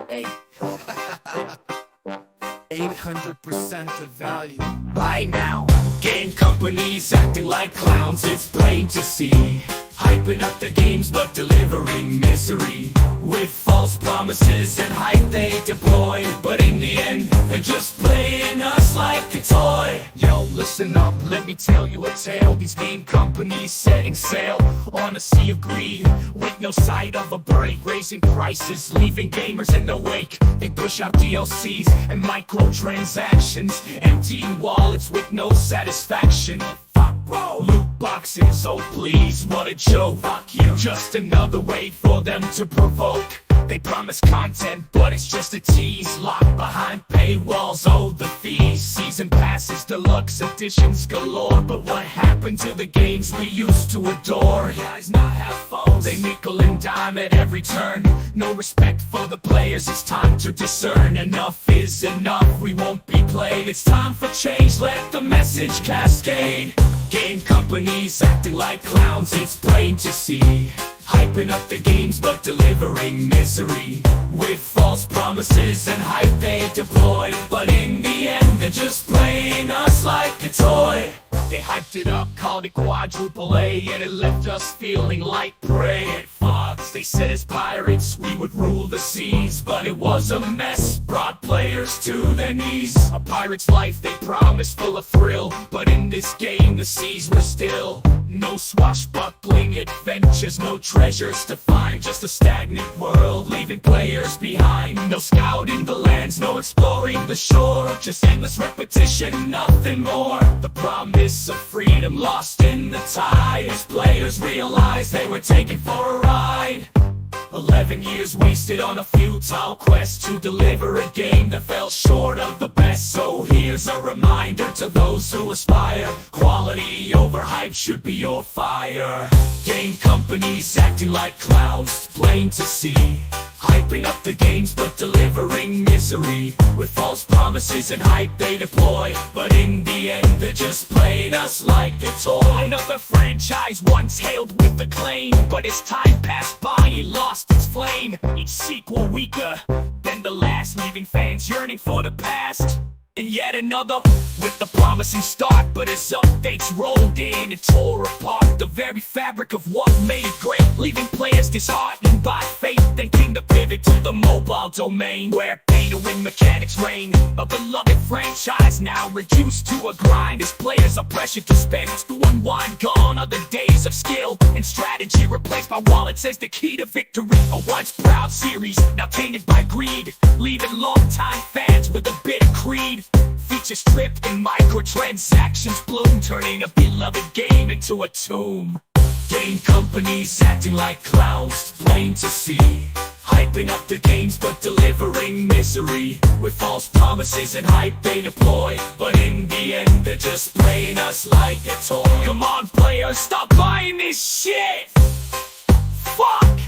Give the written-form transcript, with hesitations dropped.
8. 800% of value. By now, game companies acting like clowns, it's plain to see. Hyping up the games but delivering misery. With false promises and hype they deploy, but in the end, they're just playing us like a toy. Yo, listen up, let me tell you a tale. These game companies setting sail on a sea of greed, with no sight of a break, raising prices, leaving gamers in the wake. They push out DLCs and microtransactions, emptying wallets with no satisfaction. Loot boxes, oh please, what a joke. Fuck you, just another way for them to provoke. They promise content, but it's just a tease. Locked behind paywalls, oh the fees. Season passes, deluxe editions galore. But what happened to the games we used to adore? Guys not have phones, they nickel and dime at every turn. No respect for the players, it's time to discern. Enough is enough, we won't be played. It's time for change, let the message cascade. Game companies acting like clowns, it's plain to see. Hyping up the games but delivering misery. With false promises and hype they deploy, but in the end they're just playing us like a toy. They hyped it up, called it quadruple A, and it left us feeling like prey. At Fox, they said as pirates we would rule the seas, but it was a mess, brought players to their knees. A pirate's life they promised, full of thrill, but in this game the seas were still. No swashbuckling adventures, no treasures to find, just a stagnant world, leaving players behind. No scouting the lands, no exploring the shore, just endless repetition, nothing more. The promise of freedom lost in the tide, as players realized they were taken for a ride. 11 years wasted on a futile quest to deliver a game that fell short of the best. So here's a reminder to those who aspire: quality over hype should be your fire. Game companies acting like clowns, plain to see. Hyping up the games but delivering misery. With false promises and hype they deploy, but in the end they're just playing us like a toy. Another franchise once hailed with acclaim, but as time passed by it lost its flame. Each sequel weaker than the last, leaving fans yearning for the past. And yet another with the promising start, but as updates rolled in, it tore apart the very fabric of what made it great, leaving players disheartened by fate, thinking to pivot to the mobile domain, where pay-to-win mechanics reign. A beloved franchise now reduced to a grind, as players are pressured to spend to unwind. Gone are the days of skill and strategy, replaced by wallets as the key to victory. A once proud series now tainted by greed, leaving longtime fans with a bitter creed. Features stripped and microtransactions bloom, turning a beloved game into a tomb. Game companies acting like clowns, plain to see. Hyping up the games but delivering misery. With false promises and hype they deploy, but in the end they're just playing us like a toy. Come on players, stop buying this shit! Fuck!